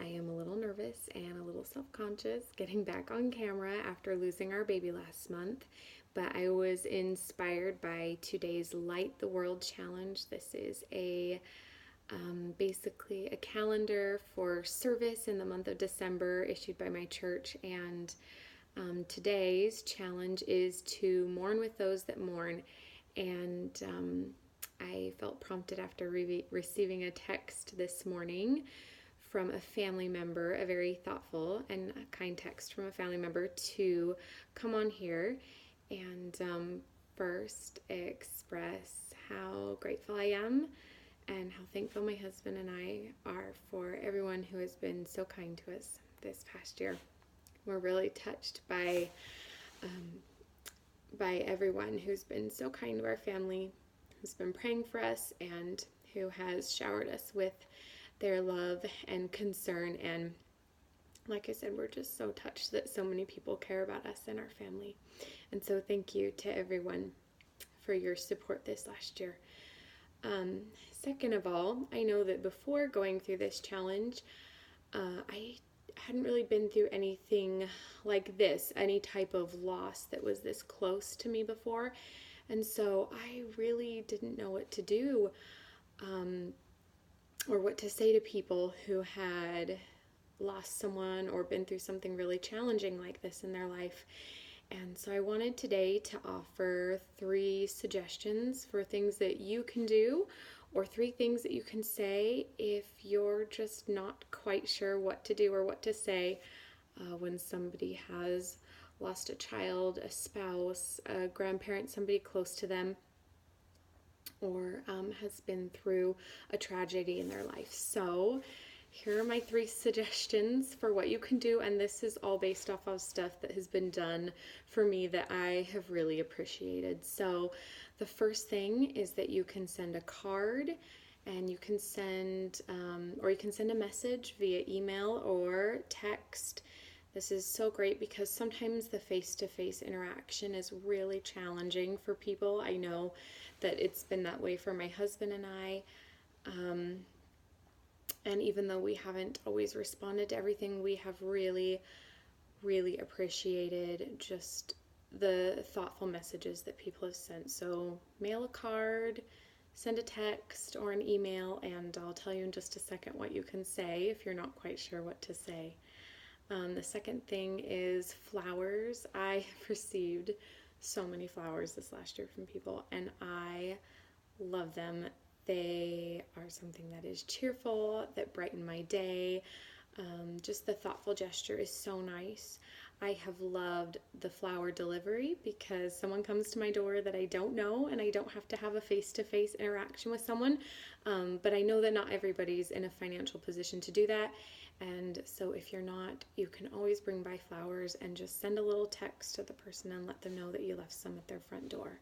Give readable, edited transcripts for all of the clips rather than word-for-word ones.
I am a little nervous and a little self conscious getting back on camera after losing our baby last month, but I was inspired by today's Light the World Challenge. This is basically a calendar for service in the month of December issued by my church, and today's challenge is to mourn with those that mourn. And I felt prompted after receiving a text this morning from a family member, a very thoughtful and kind text from a family member, to come on here and first express how grateful I am and how thankful my husband and I are for everyone who has been so kind to us this past year. We're really touched by everyone who's been so kind to our family, who's been praying for us, and who has showered us with their love and concern. And like I said, we're just so touched that so many people care about us and our family. And so thank you to everyone for your support this last year. Second of all, I know that before going through this challenge, I hadn't really been through anything like this, any type of loss that was this close to me before. And so I really didn't know what to do, or what to say to people who had lost someone or been through something really challenging like this in their life. And so I wanted today to offer 3 suggestions for things that you can do, or 3 things that you can say if you're just not quite sure what to do or what to say when somebody has lost a child, a spouse, a grandparent, somebody close to them, or has been through a tragedy in their life. So here are my 3 suggestions for what you can do, and this is all based off of stuff that has been done for me that I have really appreciated. So the first thing is that you can send a card, and you can send a message via email or text. This is so great because sometimes the face-to-face interaction is really challenging for people. I know that it's been that way for my husband and I. And even though we haven't always responded to everything, we have really, really appreciated just the thoughtful messages that people have sent. So mail a card, send a text or an email, and I'll tell you in just a second what you can say if you're not quite sure what to say. The second thing is flowers. I have received so many flowers this last year from people, and I love them. They are something that is cheerful, that brighten my day. Just the thoughtful gesture is so nice. I have loved the flower delivery because someone comes to my door that I don't know, and I don't have to have a face-to-face interaction with someone. But I know that not everybody's in a financial position to do that. And so if you're not, you can always bring by flowers and just send a little text to the person and let them know that you left some at their front door.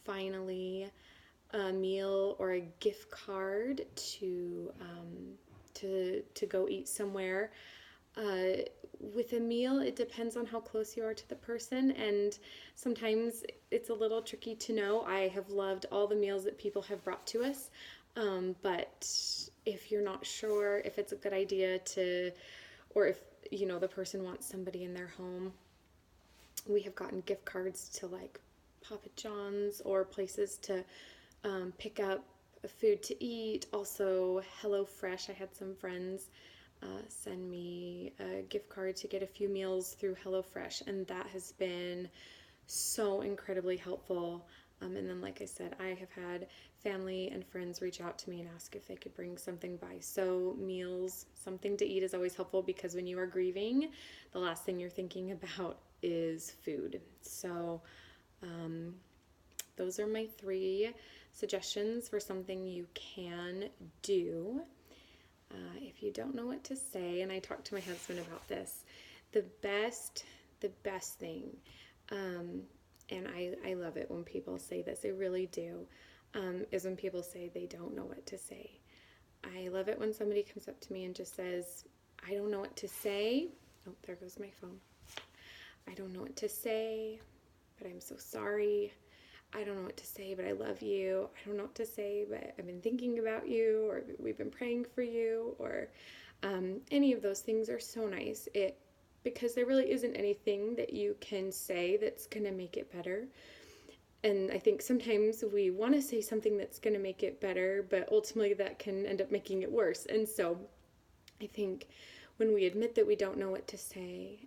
Finally, a meal or a gift card to go eat somewhere. With a meal, it depends on how close you are to the person, and sometimes it's a little tricky to know. I have loved all the meals that people have brought to us, but if you're not sure if it's a good idea to, or if the person wants somebody in their home, we have gotten gift cards to like Papa John's or places to pick up food to eat. Also, HelloFresh. I had some friends send me a gift card to get a few meals through HelloFresh, and that has been so incredibly helpful. And then, like I said, I have had family and friends reach out to me and ask if they could bring something by. So meals, something to eat is always helpful because when you are grieving, the last thing you're thinking about is food. So those are my 3 suggestions for something you can do. If you don't know what to say, and I talked to my husband about this, the best thing, and I love it when people say this, I really do, is when people say they don't know what to say. I love it when somebody comes up to me and just says, I don't know what to say. Oh, there goes my phone. I don't know what to say, but I'm so sorry. I don't know what to say, but I love you. I don't know what to say, but I've been thinking about you, or we've been praying for you, or any of those things are so nice. Because there really isn't anything that you can say that's going to make it better. And I think sometimes we want to say something that's going to make it better, but ultimately that can end up making it worse. And so I think when we admit that we don't know what to say,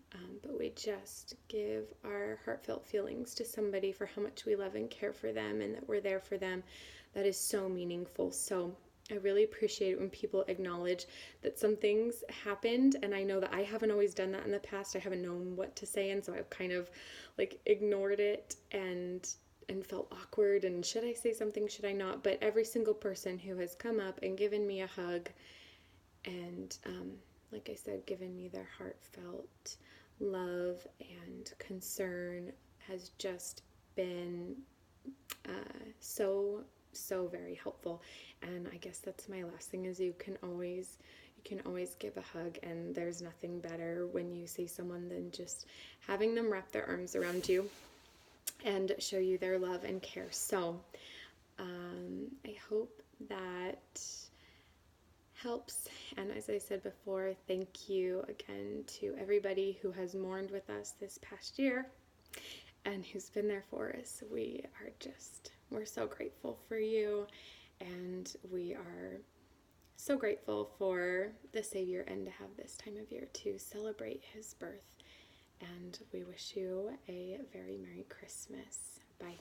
but we just give our heartfelt feelings to somebody for how much we love and care for them and that we're there for them, that is so meaningful. So I really appreciate it when people acknowledge that some things happened, and I know that I haven't always done that in the past. I haven't known what to say, and so I've kind of like ignored it and felt awkward and should I say something, should I not? But every single person who has come up and given me a hug and like I said, given me their heartfelt love and concern has just been so very helpful. And I guess that's my last thing is you can always give a hug, and there's nothing better when you see someone than just having them wrap their arms around you and show you their love and care. So I hope that helps. And as I said before, thank you again to everybody who has mourned with us this past year and who's been there for us. We're so grateful for you, and we are so grateful for the Savior and to have this time of year to celebrate his birth. And we wish you a very Merry Christmas. Bye.